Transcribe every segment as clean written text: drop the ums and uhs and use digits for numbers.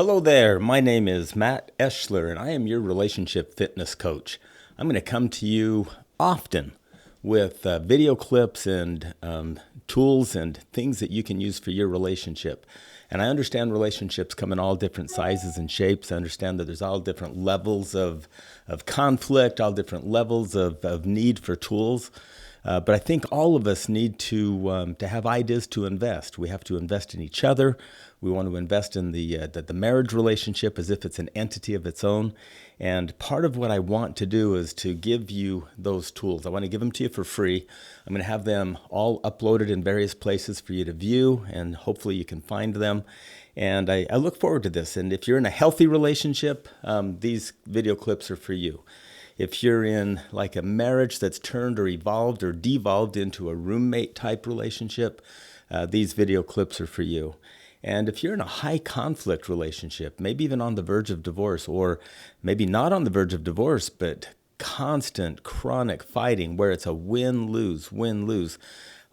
Hello there, my name is Matt Eschler, and I am your relationship fitness coach. I'm going to come to you often with video clips and tools and things that you can use for your relationship. And I understand relationships come in all different sizes and shapes. I understand that there's all different levels of conflict, all different levels of need for tools. But I think all of us need to have ideas to invest. We have to invest in each other. We want to invest in the marriage relationship as if it's an entity of its own. And part of what I want to do is to give you those tools. I want to give them to you for free. I'm going to have them all uploaded in various places for you to view, and hopefully you can find them. And I look forward to this. And if you're in a healthy relationship, these video clips are for you. If you're in like a marriage that's turned or evolved or devolved into a roommate type relationship, these video clips are for you. And if you're in a high conflict relationship, maybe even on the verge of divorce, or maybe not on the verge of divorce, but constant chronic fighting where it's a win-lose,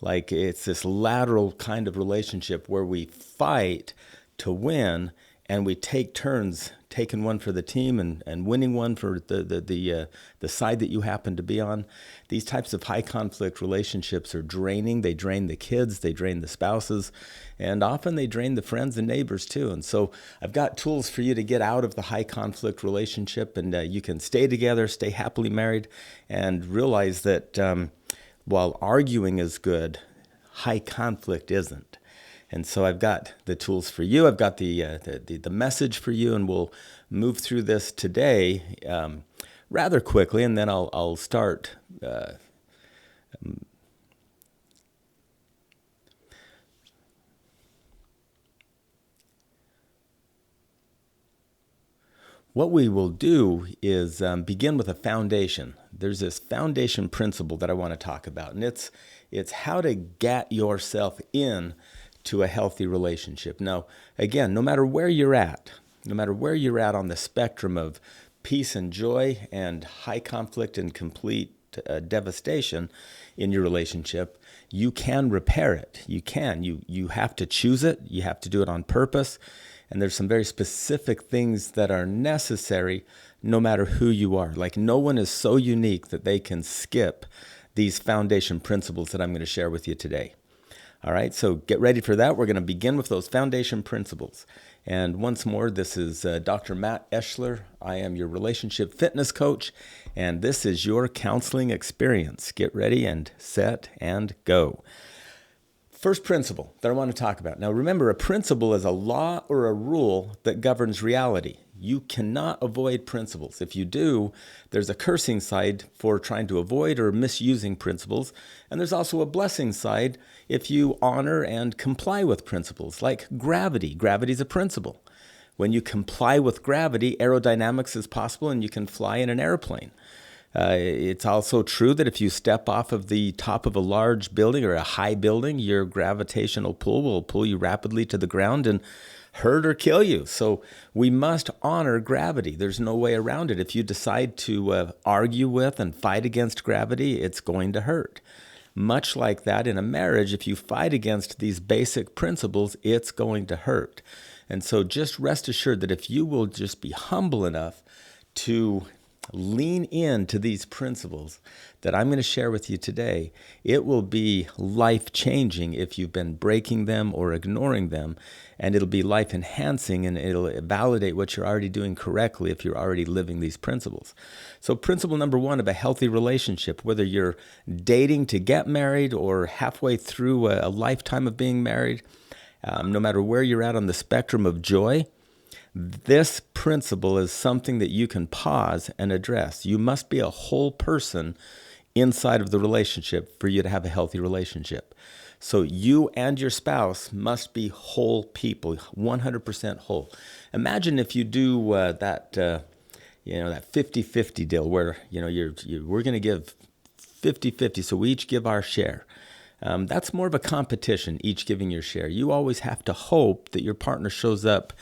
like it's this lateral kind of relationship where we fight to win and we take turns taking one for the team and winning one for the side that you happen to be on. These types of high conflict relationships are draining. They drain the kids, they drain the spouses, and often they drain the friends and neighbors too. And so I've got tools for you to get out of the high conflict relationship, and you can stay together, stay happily married, and realize that while arguing is good, high conflict isn't. And so I've got the tools for you. I've got the message for you, and we'll move through this today rather quickly, and then I'll start. What we will do is begin with a foundation. There's this foundation principle that I want to talk about, and it's how to get yourself in to a healthy relationship. Now, again, no matter where you're at on the spectrum of peace and joy and high conflict and complete devastation in your relationship, you can repair it. You have to choose it. You have to do it on purpose. And there's some very specific things that are necessary no matter who you are. Like, no one is so unique that they can skip these foundation principles that I'm going to share with you today. All right, so get ready for that. We're going to begin with those foundation principles. And once more, this is Dr. Matt Eschler. I am your relationship fitness coach, and this is your counseling experience. Get ready and set and go. First principle that I want to talk about. Now, remember, a principle is a law or a rule that governs reality. You cannot avoid principles. If you do, there's a cursing side for trying to avoid or misusing principles. And there's also a blessing side if you honor and comply with principles, like gravity. Gravity is a principle. When you comply with gravity, aerodynamics is possible and you can fly in an airplane. It's also true that if you step off of the top of a large building or a high building, your gravitational pull will pull you rapidly to the ground and hurt or kill you. So we must honor gravity. There's no way around it. If you decide to argue with and fight against gravity, it's going to hurt. Much like that in a marriage, if you fight against these basic principles, it's going to hurt. And so just rest assured that if you will just be humble enough to lean into these principles that I'm going to share with you today, it will be life-changing if you've been breaking them or ignoring them, and it'll be life-enhancing, and it'll validate what you're already doing correctly if you're already living these principles. So principle number one of a healthy relationship, whether you're dating to get married or halfway through a lifetime of being married, no matter where you're at on the spectrum of joy, this principle is something that you can pause and address. You must be a whole person inside of the relationship for you to have a healthy relationship. So you and your spouse must be whole people, 100% whole. Imagine if you do that 50-50 deal where we're going to give 50-50, so we each give our share. That's more of a competition, each giving your share. You always have to hope that your partner shows up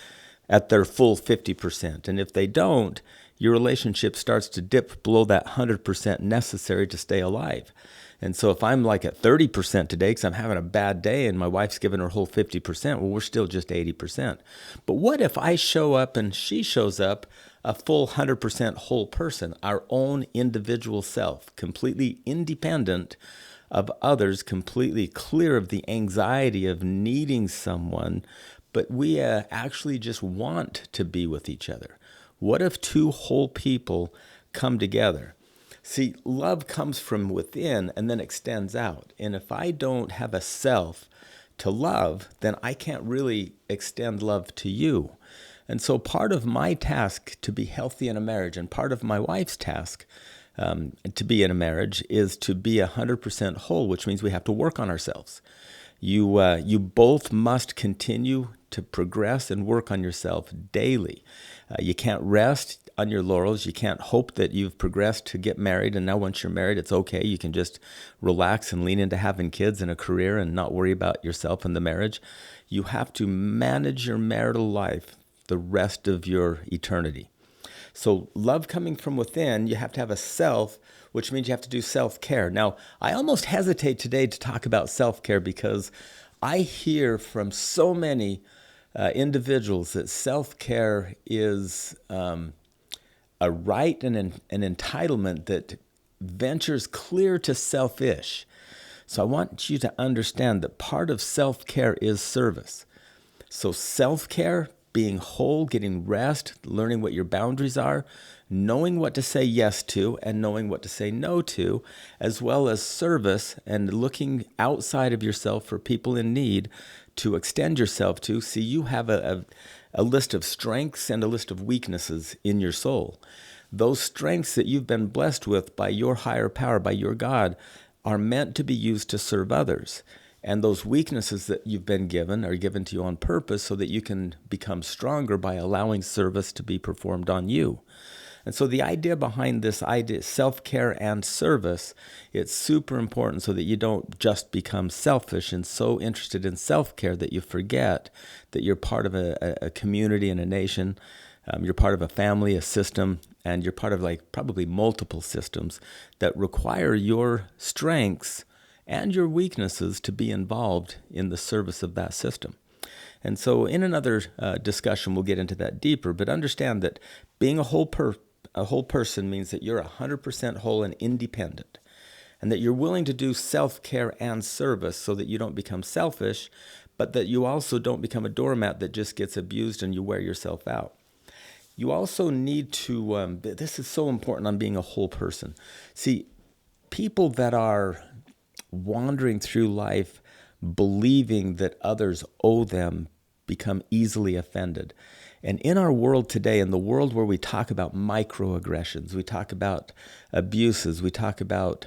at their full 50%. And if they don't, your relationship starts to dip below that 100% necessary to stay alive. And so if I'm like at 30% today because I'm having a bad day and my wife's giving her whole 50%, well, we're still just 80%. But what if I show up and she shows up a full 100% whole person, our own individual self, completely independent of others, completely clear of the anxiety of needing someone, but we actually just want to be with each other? What if two whole people come together? See, love comes from within and then extends out. And if I don't have a self to love, then I can't really extend love to you. And so part of my task to be healthy in a marriage, and part of my wife's task to be in a marriage, is to be 100% whole, which means we have to work on ourselves. You both must continue to progress and work on yourself daily. You can't rest on your laurels. You can't hope that you've progressed to get married, and now once you're married, it's okay. You can just relax and lean into having kids and a career and not worry about yourself and the marriage. You have to manage your marital life the rest of your eternity. So love coming from within, you have to have a self, which means you have to do self-care. Now, I almost hesitate today to talk about self-care because I hear from so many individuals that self-care is a right and an entitlement that ventures clear to selfish. So I want you to understand that part of self-care is service. So self-care, being whole, getting rest, learning what your boundaries are, knowing what to say yes to and knowing what to say no to, as well as service and looking outside of yourself for people in need to extend yourself to. See, you have a list of strengths and a list of weaknesses in your soul. Those strengths that you've been blessed with by your higher power, by your God, are meant to be used to serve others. And those weaknesses that you've been given are given to you on purpose so that you can become stronger by allowing service to be performed on you. And so the idea behind this idea, self-care and service, it's super important so that you don't just become selfish and so interested in self-care that you forget that you're part of a community and a nation. You're part of a family, a system, and you're part of like probably multiple systems that require your strengths and your weaknesses to be involved in the service of that system. And so in another discussion, we'll get into that deeper, but understand that being a whole person means that you're 100% whole and independent, and that you're willing to do self-care and service so that you don't become selfish, but that you also don't become a doormat that just gets abused and you wear yourself out. You also need to, this is so important on being a whole person. See, people that are wandering through life believing that others owe them become easily offended. And in our world today, in the world where we talk about microaggressions, we talk about abuses, we talk about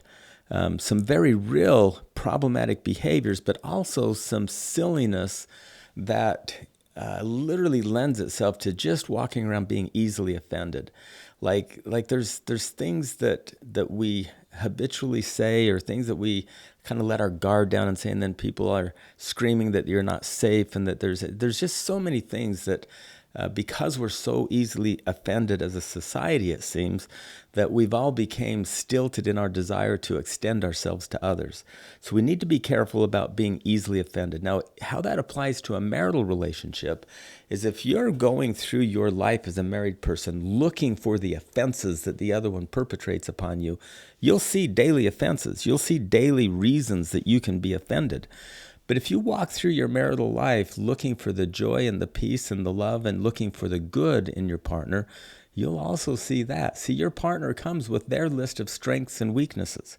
some very real problematic behaviors, but also some silliness that literally lends itself to just walking around being easily offended. Like there's things that we habitually say, or things that we kind of let our guard down and say, and then people are screaming that you're not safe, and that there's just so many things that because we're so easily offended as a society, it seems, that we've all become stilted in our desire to extend ourselves to others. So we need to be careful about being easily offended. Now, how that applies to a marital relationship is if you're going through your life as a married person looking for the offenses that the other one perpetrates upon you, you'll see daily offenses. You'll see daily reasons that you can be offended. But if you walk through your marital life looking for the joy and the peace and the love and looking for the good in your partner, you'll also see that. See, your partner comes with their list of strengths and weaknesses.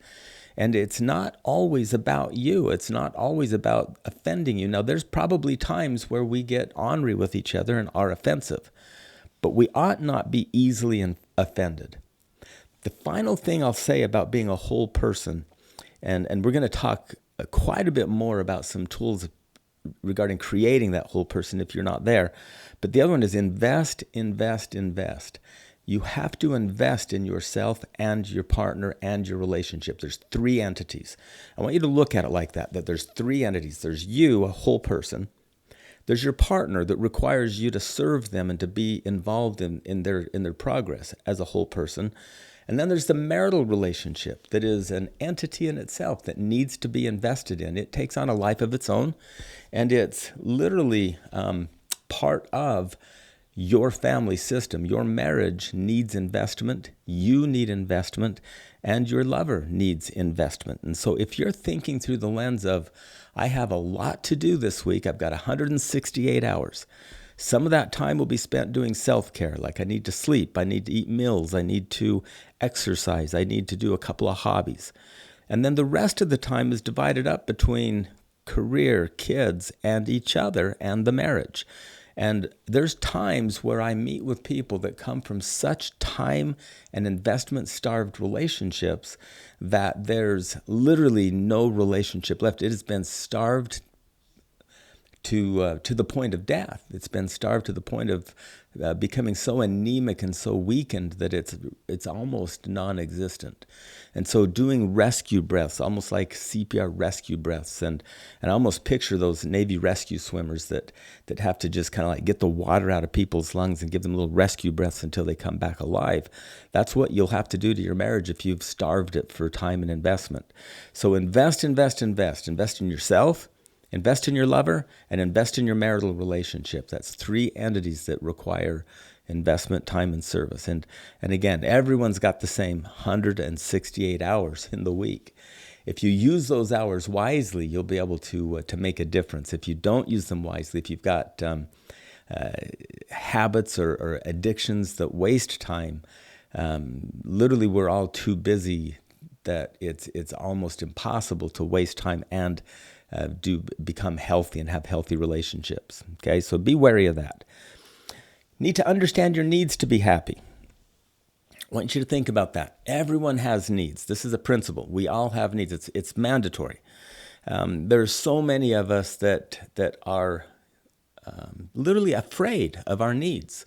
And it's not always about you. It's not always about offending you. Now, there's probably times where we get ornery with each other and are offensive, but we ought not be easily offended. The final thing I'll say about being a whole person, and we're going to talk quite a bit more about some tools regarding creating that whole person if you're not there. But the other one is invest, invest, invest. You have to invest in yourself and your partner and your relationship. There's three entities. I want you to look at it like that there's three entities. There's you, a whole person. There's your partner that requires you to serve them and to be involved in their progress as a whole person. And then there's the marital relationship that is an entity in itself that needs to be invested in. It takes on a life of its own, and it's literally part of your family system. Your marriage needs investment, you need investment, and your lover needs investment. And so if you're thinking through the lens of, I have a lot to do this week, I've got 168 hours. Some of that time will be spent doing self-care, like I need to sleep, I need to eat meals, I need to exercise, I need to do a couple of hobbies. And then the rest of the time is divided up between career, kids, and each other and the marriage. And there's times where I meet with people that come from such time and investment-starved relationships that there's literally no relationship left. It has been starved to the point of death. It's been starved to the point of becoming so anemic and so weakened that it's almost non-existent. And so doing rescue breaths, almost like CPR rescue breaths, and I almost picture those Navy rescue swimmers that have to just kind of like get the water out of people's lungs and give them little rescue breaths until they come back alive. That's what you'll have to do to your marriage if you've starved it for time and investment. So invest in yourself, invest in your lover, and invest in your marital relationship. That's three entities that require investment, time, and service. And again, everyone's got the same 168 hours in the week. If you use those hours wisely, you'll be able to make a difference. If you don't use them wisely, if you've got habits or addictions that waste time, literally we're all too busy that it's almost impossible to waste time and do become healthy and have healthy relationships. Okay, so be wary of that. Need to understand your needs to be happy. I want you to think about that. Everyone has needs. This is a principle. We all have needs. It's mandatory. There's so many of us that are literally afraid of our needs.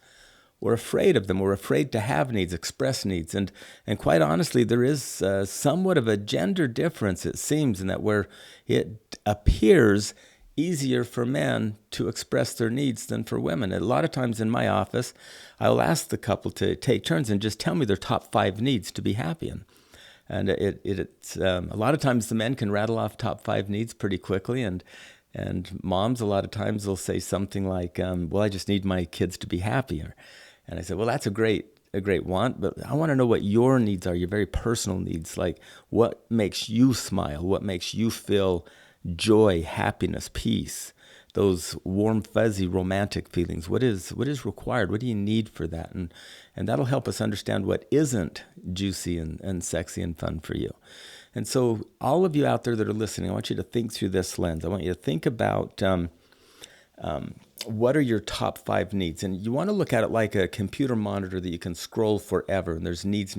We're afraid of them. We're afraid to have needs, express needs. And quite honestly, there is somewhat of a gender difference, it seems, in that where it appears easier for men to express their needs than for women. A lot of times in my office, I'll ask the couple to take turns and just tell me their top 5 needs to be happy in. And it's a lot of times the men can rattle off top 5 needs pretty quickly, and moms a lot of times will say something like, well, I just need my kids to be happier. And I said, well, that's a great want, but I want to know what your needs are, your very personal needs, like what makes you smile, what makes you feel joy, happiness, peace, those warm, fuzzy, romantic feelings. What is required? What do you need for that? And that'll help us understand what isn't juicy and sexy and fun for you. And so all of you out there that are listening, I want you to think through this lens. I want you to think about what are your top 5 needs? And you want to look at it like a computer monitor that you can scroll forever. And there's needs.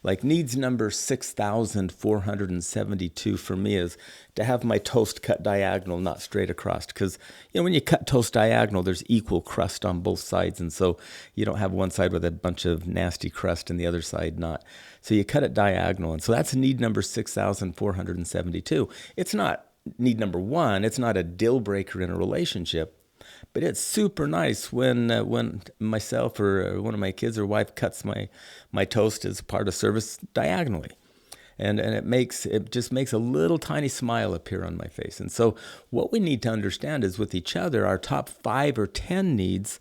Like needs number 6,472 for me is to have my toast cut diagonal, not straight across. Because when you cut toast diagonal, there's equal crust on both sides. And so you don't have one side with a bunch of nasty crust and the other side not. So you cut it diagonal. And so that's need number 6,472. It's not need number 1. It's not a deal breaker in a relationship. But it's super nice when myself or one of my kids or wife cuts my toast as part of service diagonally. And it just makes a little tiny smile appear on my face. And so what we need to understand is with each other, our top 5 or 10 needs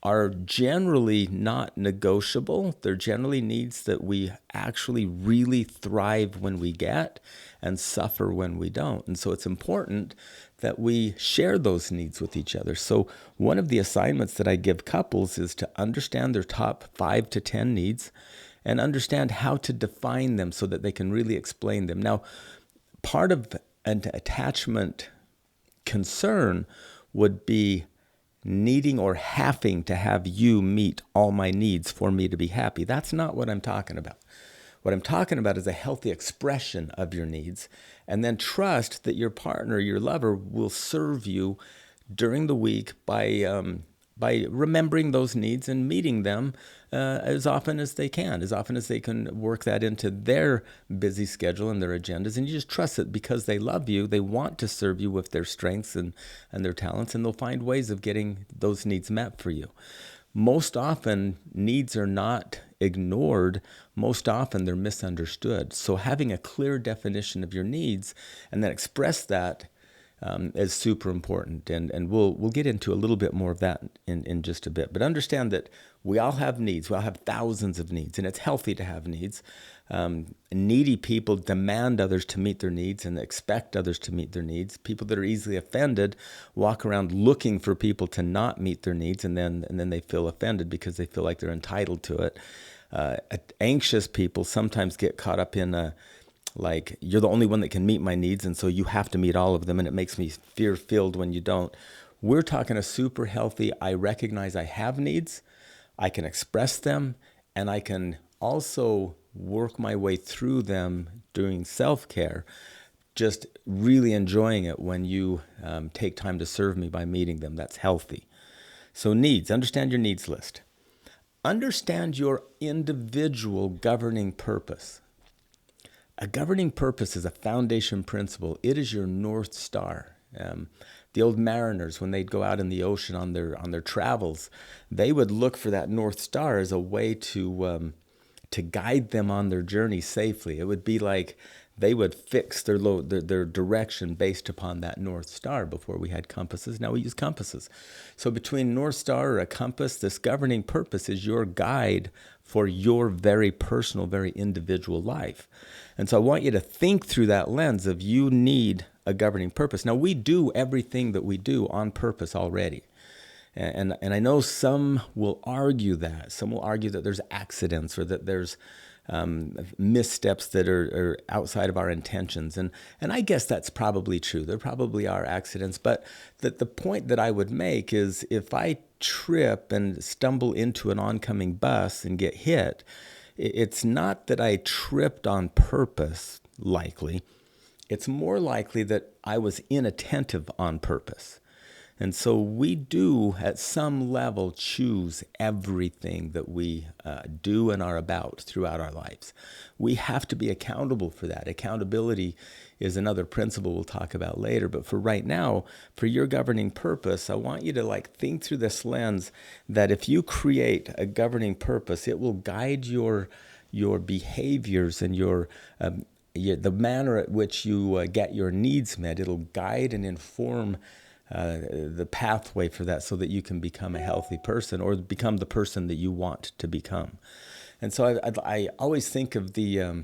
are generally not negotiable. They're generally needs that we actually really thrive when we get and suffer when we don't. And so it's important that we share those needs with each other. So one of the assignments that I give couples is to understand their top 5 to 10 needs and understand how to define them so that they can really explain them. Now, part of an attachment concern would be needing or having to have you meet all my needs for me to be happy. That's not what I'm talking about. What I'm talking about is a healthy expression of your needs, and then trust that your partner, your lover, will serve you during the week by by remembering those needs and meeting them as often as they can work that into their busy schedule and their agendas. And you just trust that because they love you, they want to serve you with their strengths and their talents, and they'll find ways of getting those needs met for you. Most often, needs are not ignored. Most often, they're misunderstood. So having a clear definition of your needs and then express that is super important. And we'll get into a little bit more of that in just a bit. But understand that we all have needs. We all have thousands of needs, and it's healthy to have needs. Needy people demand others to meet their needs and expect others to meet their needs. People that are easily offended walk around looking for people to not meet their needs, and then they feel offended because they feel like they're entitled to it. Anxious people sometimes get caught up in like, you're the only one that can meet my needs, and so you have to meet all of them, and it makes me fear-filled when you don't. We're talking a super healthy, I recognize I have needs, I can express them, and I can also work my way through them doing self-care, just really enjoying it when you take time to serve me by meeting them. That's healthy. So needs, understand your needs list. Understand your individual governing purpose. A governing purpose is a foundation principle. It is your North Star. The old mariners, when they'd go out in the ocean on their travels, they would look for that North Star as a way to guide them on their journey safely. It would be like they would fix their direction based upon that North Star. Before we had compasses, now we use compasses. So between North Star or a compass, this governing purpose is your guide for your very personal, very individual life. And so I want you to think through that lens of you need a governing purpose. Now, we do everything that we do on purpose already. And I know some will argue that. Some will argue that there's accidents or that there's missteps that are outside of our intentions. And I guess that's probably true. There probably are accidents. But the point that I would make is if I trip and stumble into an oncoming bus and get hit, it's not that I tripped on purpose, likely. It's more likely that I was inattentive on purpose. And so we do, at some level, choose everything that we do and are about throughout our lives. We have to be accountable for that. Accountability is another principle we'll talk about later. But for right now, for your governing purpose, I want you to think through this lens that if you create a governing purpose, it will guide your behaviors and the manner at which you get your needs met. It'll guide and inform the pathway for that so that you can become a healthy person or become the person that you want to become. And so I always think of the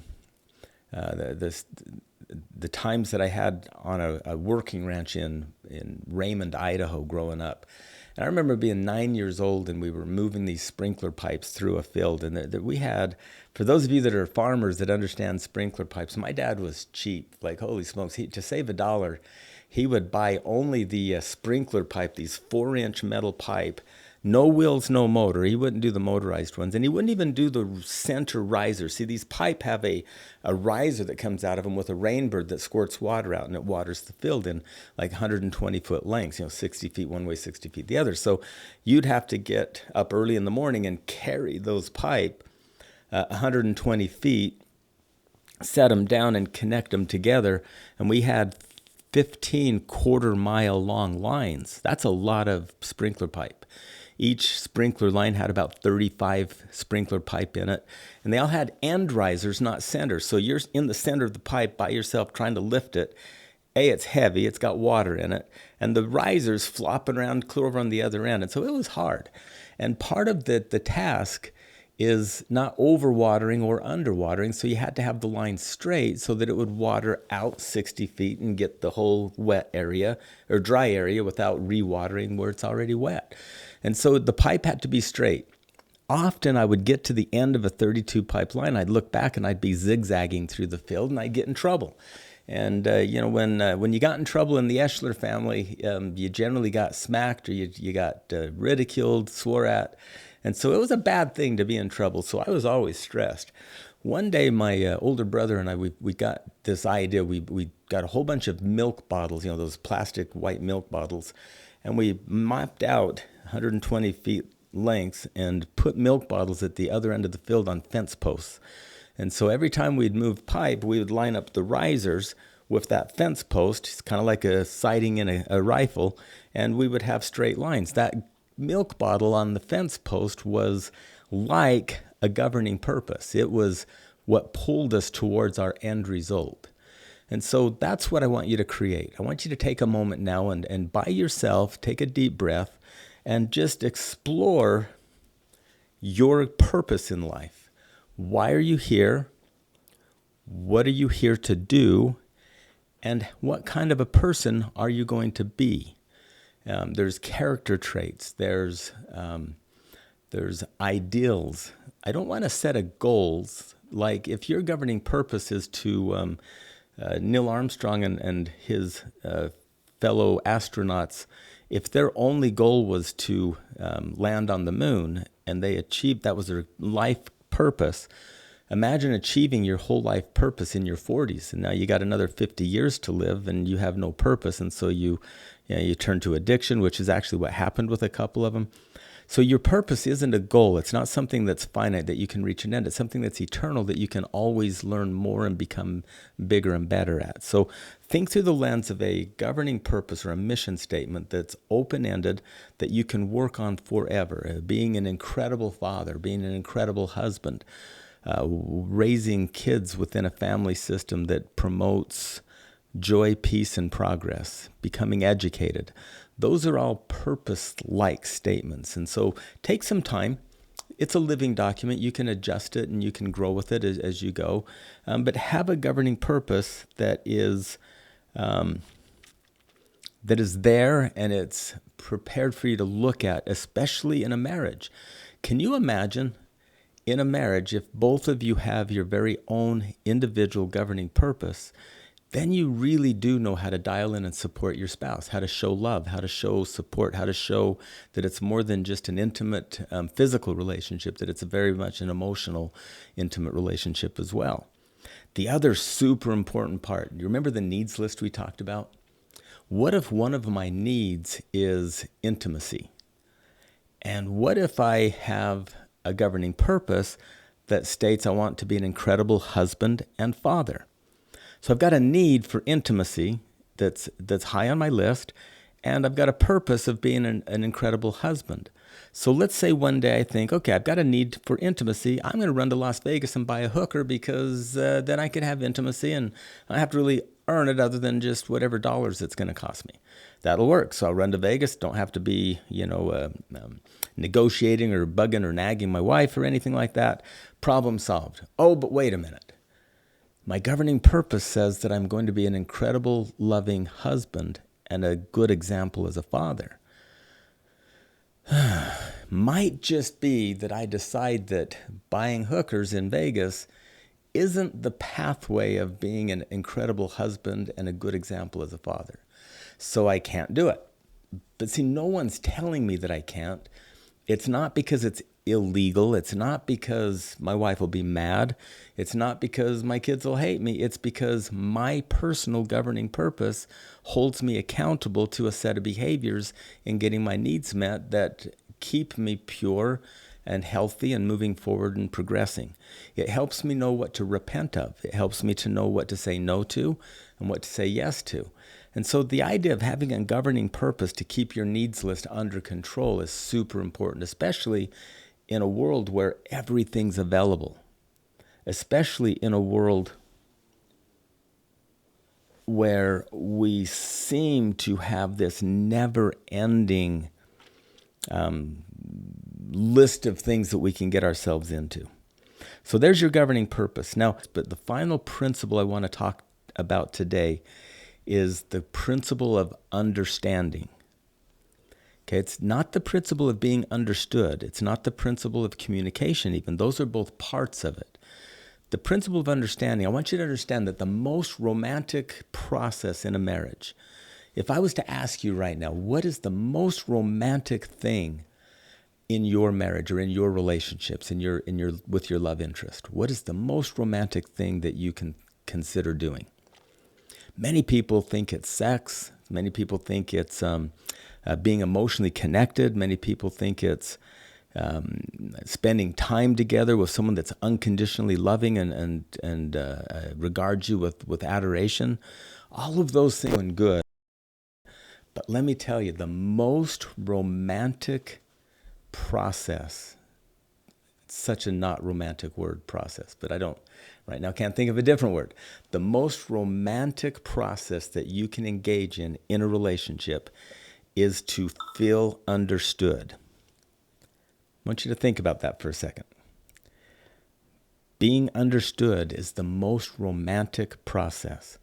times that I had on a working ranch in Raymond, Idaho, growing up. And I remember being 9 years old, and we were moving these sprinkler pipes through a field. And that we had, for those of you that are farmers that understand sprinkler pipes, my dad was cheap. Like, holy smokes, to save $1, he would buy only the sprinkler pipe, these 4-inch metal pipe, no wheels, no motor. He wouldn't do the motorized ones, and he wouldn't even do the center riser. See, these pipe have a riser that comes out of them with a rainbird that squirts water out, and it waters the field in 120-foot lengths, 60 feet one way, 60 feet the other. So you'd have to get up early in the morning and carry those pipe 120 feet, set them down and connect them together, and we had 15 quarter-mile long lines. That's a lot of sprinkler pipe. Each sprinkler line had about 35 sprinkler pipe in it, and they all had end risers, not centers. So you're in the center of the pipe by yourself trying to lift it. It's heavy, it's got water in it, and the riser's flopping around clear over on the other end, and so it was hard. And part of the task is not overwatering or underwatering, so you had to have the line straight so that it would water out 60 feet and get the whole wet area or dry area without rewatering where it's already wet. And so the pipe had to be straight. Often I would get to the end of a 32 pipe line, I'd look back and I'd be zigzagging through the field and I'd get in trouble. And when you got in trouble in the Eschler family, you generally got smacked or you got ridiculed, swore at. And so it was a bad thing to be in trouble. So I was always stressed. one day my older brother and I, we got this idea. We got a whole bunch of milk bottles, those plastic white milk bottles, and we mapped out 120 feet lengths and put milk bottles at the other end of the field on fence posts. And so every time we'd move pipe, we would line up the risers with that fence post. It's kind of like a sighting in a rifle, and we would have straight lines. That milk bottle on the fence post was like a governing purpose. It was what pulled us towards our end result. And so that's what I want you to create. I want you to take a moment now and by yourself, take a deep breath and just explore your purpose in life. Why are you here? What are you here to do? And what kind of a person are you going to be? There's character traits. There's ideals. I don't want to set a goals. Like if your governing purpose is to Neil Armstrong and his fellow astronauts, if their only goal was to land on the moon and they achieved, that was their life purpose, imagine achieving your whole life purpose in your 40s. And now you got another 50 years to live and you have no purpose. And so you turn to addiction, which is actually what happened with a couple of them. So your purpose isn't a goal. It's not something that's finite that you can reach an end. It's something that's eternal that you can always learn more and become bigger and better at. So think through the lens of a governing purpose or a mission statement that's open-ended that you can work on forever. Being an incredible father, being an incredible husband, raising kids within a family system that promotes joy, peace, and progress, becoming educated. Those are all purpose-like statements. And so take some time. It's a living document. You can adjust it and you can grow with it as you go. But have a governing purpose that is there and it's prepared for you to look at, especially in a marriage. Can you imagine in a marriage if both of you have your very own individual governing purpose? Then you really do know how to dial in and support your spouse, how to show love, how to show support, how to show that it's more than just an intimate physical relationship, that it's very much an emotional, intimate relationship as well. The other super important part, you remember the needs list we talked about? What if one of my needs is intimacy? And what if I have a governing purpose that states I want to be an incredible husband and father? So I've got a need for intimacy that's high on my list, and I've got a purpose of being an incredible husband. So let's say one day I think, okay, I've got a need for intimacy. I'm going to run to Las Vegas and buy a hooker because then I can have intimacy and I don't have to really earn it other than just whatever dollars it's going to cost me. That'll work. So I'll run to Vegas. Don't have to be, negotiating or bugging or nagging my wife or anything like that. Problem solved. Oh, but wait a minute. My governing purpose says that I'm going to be an incredible, loving husband and a good example as a father. Might just be that I decide that buying hookers in Vegas isn't the pathway of being an incredible husband and a good example as a father. So I can't do it. But see, no one's telling me that I can't. It's not because it's illegal. It's not because my wife will be mad. It's not because my kids will hate me. It's because my personal governing purpose holds me accountable to a set of behaviors in getting my needs met that keep me pure and healthy and moving forward and progressing. It helps me know what to repent of. It helps me to know what to say no to and what to say yes to. And so the idea of having a governing purpose to keep your needs list under control is super important, especially in a world where everything's available, especially in a world where we seem to have this never-ending list of things that we can get ourselves into. So there's your governing purpose. Now, but the final principle I want to talk about today is the principle of understanding. Okay, it's not the principle of being understood. It's not the principle of communication even. Those are both parts of it. The principle of understanding, I want you to understand that the most romantic process in a marriage, if I was to ask you right now, what is the most romantic thing in your marriage or in your relationships, with your love interest? What is the most romantic thing that you can consider doing? Many people think it's sex. Many people think it's being emotionally connected. Many people think it's spending time together with someone that's unconditionally loving and regards you with adoration. All of those things are good. But let me tell you, the most romantic process, such a not romantic word, process, but I don't, right now can't think of a different word. The most romantic process that you can engage in a relationship is to feel understood. I want you to think about that for a second. Being understood is the most romantic process.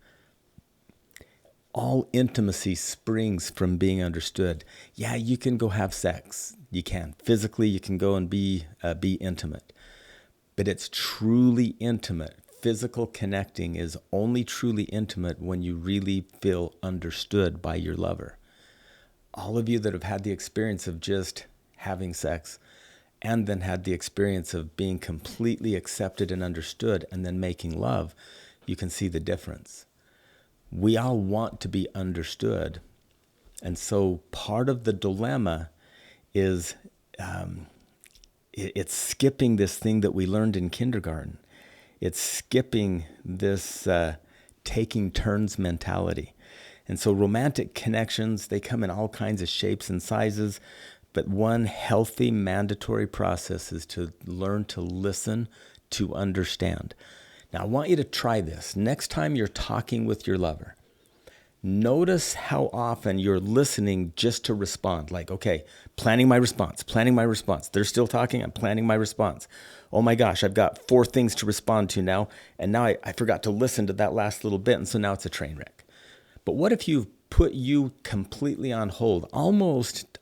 All intimacy springs from being understood. Yeah, you can go have sex. You can. Physically, you can go and be intimate. But it's truly intimate. Physical connecting is only truly intimate when you really feel understood by your lover. All of you that have had the experience of just having sex and then had the experience of being completely accepted and understood and then making love, you can see the difference. We all want to be understood. And so part of the dilemma is it's skipping this thing that we learned in kindergarten. It's skipping this taking turns mentality. And so romantic connections, they come in all kinds of shapes and sizes. But one healthy, mandatory process is to learn to listen, to understand. Now, I want you to try this. Next time you're talking with your lover, notice how often you're listening just to respond. Like, okay, planning my response. They're still talking, I'm planning my response. Oh my gosh, I've got 4 things to respond to now, and now I forgot to listen to that last little bit, and so now it's a train wreck. But what if you put you completely on hold, almost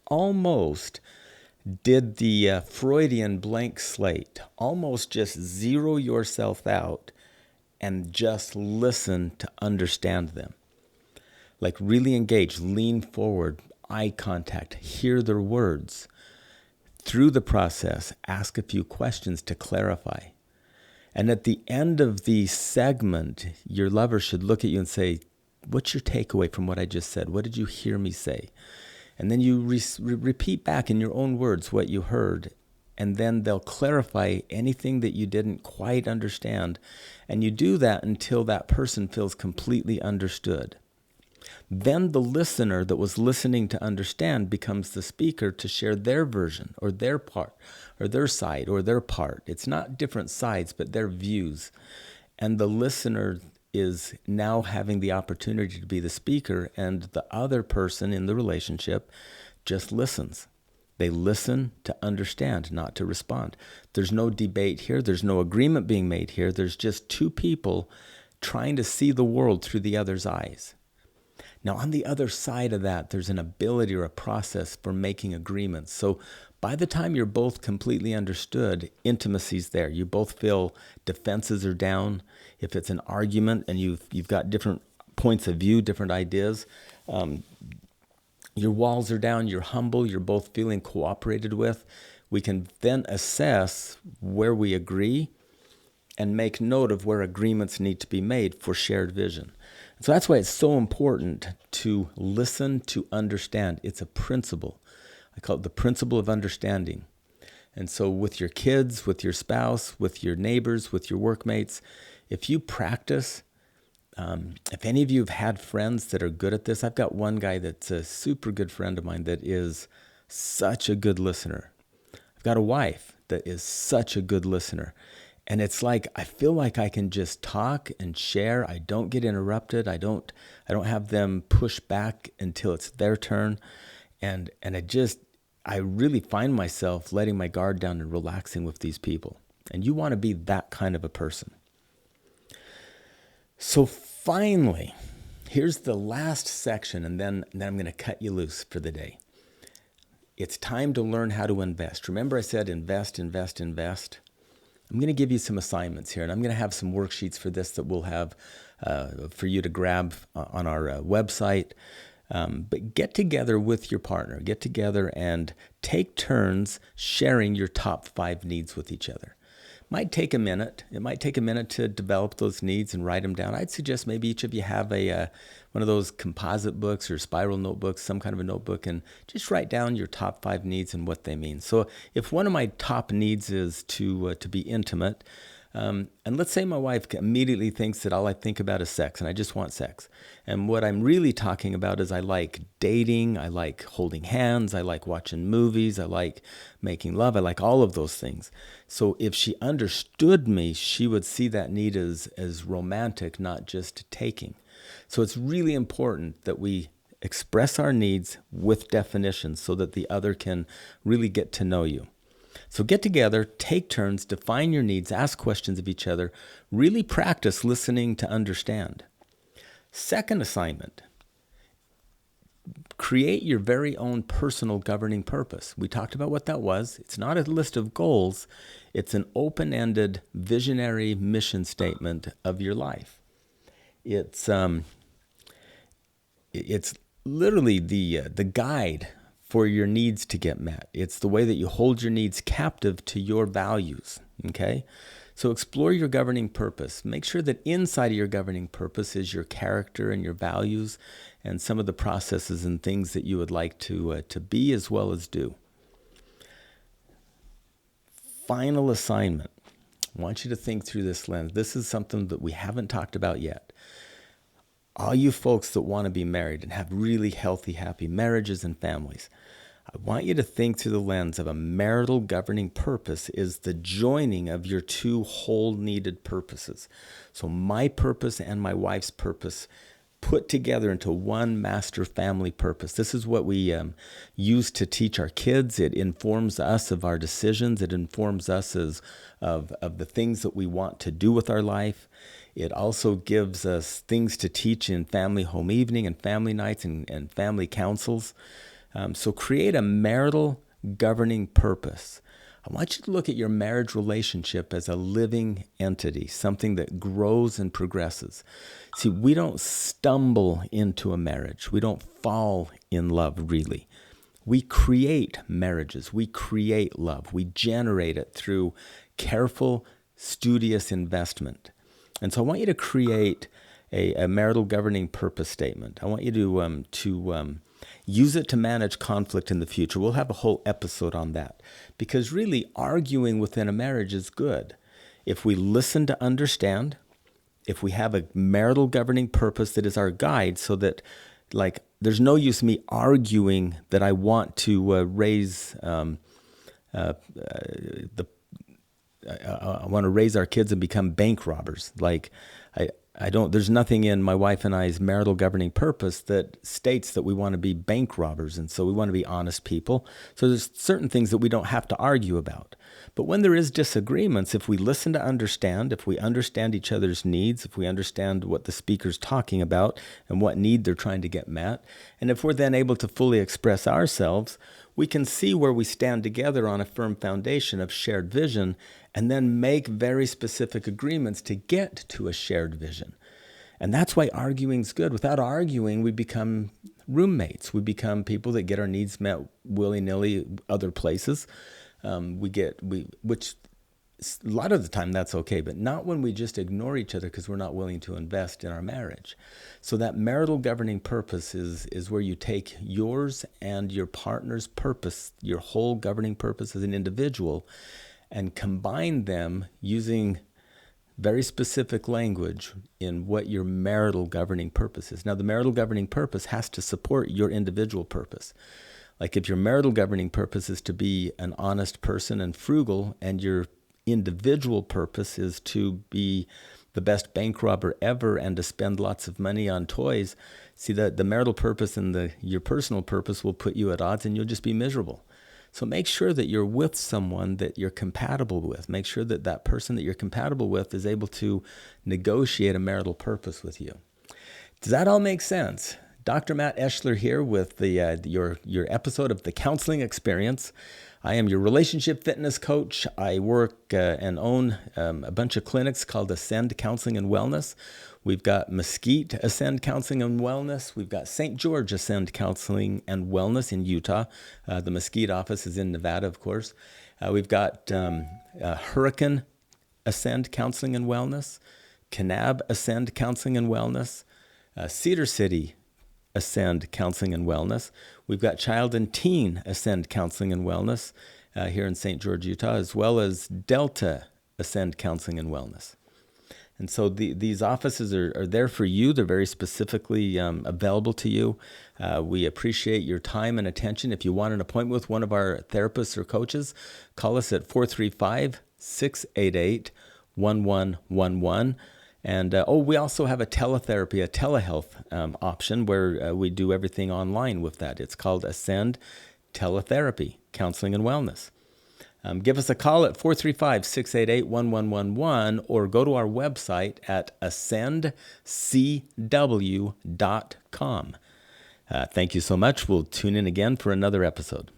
did the Freudian blank slate, almost just zero yourself out and just listen to understand them. Like really engage, lean forward, eye contact, hear their words. Through the process, ask a few questions to clarify. And at the end of the segment, your lover should look at you and say, what's your takeaway from what I just said? What did you hear me say? And then you repeat back in your own words what you heard, and then they'll clarify anything that you didn't quite understand. And you do that until that person feels completely understood. Then the listener that was listening to understand becomes the speaker to share their version or their part or their side or their part. It's not different sides, but their views. And the listener is now having the opportunity to be the speaker, and the other person in the relationship just listens. They listen to understand, not to respond. There's no debate here. There's no agreement being made here. There's just 2 people trying to see the world through the other's eyes. Now, on the other side of that, there's an ability or a process for making agreements. So by the time you're both completely understood, intimacy's there. You both feel defenses are down. If it's an argument and you've got different points of view, different ideas, your walls are down, you're humble, you're both feeling cooperated with. We can then assess where we agree and make note of where agreements need to be made for shared vision. So that's why it's so important to listen to understand. It's a principle. I call it the principle of understanding. And so with your kids, with your spouse, with your neighbors, with your workmates, if you practice, if any of you have had friends that are good at this, I've got one guy that's a super good friend of mine that is such a good listener. I've got a wife that is such a good listener. And it's like, I feel like I can just talk and share. I don't get interrupted. I don't have them push back until it's their turn. And I really find myself letting my guard down and relaxing with these people. And you want to be that kind of a person. So finally, here's the last section, and then I'm going to cut you loose for the day. It's time to learn how to invest. Remember I said invest. I'm going to give you some assignments here, and I'm going to have some worksheets for this that we'll have for you to grab on our website. But get together with your partner. Get together and take turns sharing your top 5 needs with each other. Might take a minute. It might take a minute to develop those needs and write them down. I'd suggest maybe each of you have one of those composite books or spiral notebooks, some kind of a notebook, and just write down your top 5 needs and what they mean. So if one of my top needs is to be intimate, and let's say my wife immediately thinks that all I think about is sex and I just want sex. And what I'm really talking about is I like dating, I like holding hands, I like watching movies, I like making love, I like all of those things. So if she understood me, she would see that need as romantic, not just taking. So it's really important that we express our needs with definitions so that the other can really get to know you. So get together, take turns, define your needs, ask questions of each other, really practice listening to understand. Second assignment, create your very own personal governing purpose. We talked about what that was. It's not a list of goals. It's an open-ended visionary mission statement of your life. It's literally the guide for your needs to get met. It's the way that you hold your needs captive to your values, okay? So explore your governing purpose. Make sure that inside of your governing purpose is your character and your values and some of the processes and things that you would like to be as well as do. Final assignment. I want you to think through this lens. This is something that we haven't talked about yet. All you folks that want to be married and have really healthy, happy marriages and families, I want you to think through the lens of a marital governing purpose is the joining of your 2 whole needed purposes. So my purpose and my wife's purpose put together into one master family purpose. This is what we use to teach our kids. It informs us of our decisions. It informs us of the things that we want to do with our life. It also gives us things to teach in family home evening and family nights and family councils. So create a marital governing purpose. I want you to look at your marriage relationship as a living entity, something that grows and progresses. See, we don't stumble into a marriage. We don't fall in love, really. We create marriages. We create love. We generate it through careful, studious investment. And so I want you to create a marital governing purpose statement. I want you to use it to manage conflict in the future. We'll have a whole episode on that because really arguing within a marriage is good. If we listen to understand, if we have a marital governing purpose that is our guide so that there's no use me arguing that I want to raise I want to raise our kids and become bank robbers. There's nothing in my wife and I's marital governing purpose that states that we want to be bank robbers. And so we want to be honest people. So there's certain things that we don't have to argue about. But when there is disagreements, if we listen to understand, if we understand each other's needs, if we understand what the speaker's talking about and what need they're trying to get met, and if we're then able to fully express ourselves, we can see where we stand together on a firm foundation of shared vision and then make very specific agreements to get to a shared vision. And that's why arguing's good. Without arguing, we become roommates. We become people that get our needs met willy-nilly other places. Which a lot of the time that's okay, but not when we just ignore each other because we're not willing to invest in our marriage. So that marital governing purpose is where you take yours and your partner's purpose, your whole governing purpose as an individual, and combine them using very specific language in what your marital governing purpose is. Now, the marital governing purpose has to support your individual purpose. Like if your marital governing purpose is to be an honest person and frugal, and your individual purpose is to be the best bank robber ever and to spend lots of money on toys, see that the marital purpose and your personal purpose will put you at odds and you'll just be miserable. So make sure that you're with someone that you're compatible with. Make sure that that person that you're compatible with is able to negotiate a marital purpose with you. Does that all make sense? Dr. Matt Eschler here with your episode of The Counseling Experience. I am your relationship fitness coach. I work and own a bunch of clinics called Ascend Counseling and Wellness. We've got Mesquite Ascend Counseling and Wellness. We've got St. George Ascend Counseling and Wellness in Utah. The Mesquite office is in Nevada, of course. We've got Hurricane Ascend Counseling and Wellness, Kanab Ascend Counseling and Wellness, Cedar City Ascend Counseling and Wellness. We've got Child and Teen Ascend Counseling and Wellness here in St. George, Utah, as well as Delta Ascend Counseling and Wellness. And so these offices are there for you. They're very specifically available to you. We appreciate your time and attention. If you want an appointment with one of our therapists or coaches, call us at 435-688-1111. And we also have a teletherapy, a telehealth option where we do everything online with that. It's called Ascend Teletherapy, Counseling and Wellness. Give us a call at 435-688-1111 or go to our website at ascendcw.com. Thank you so much. We'll tune in again for another episode.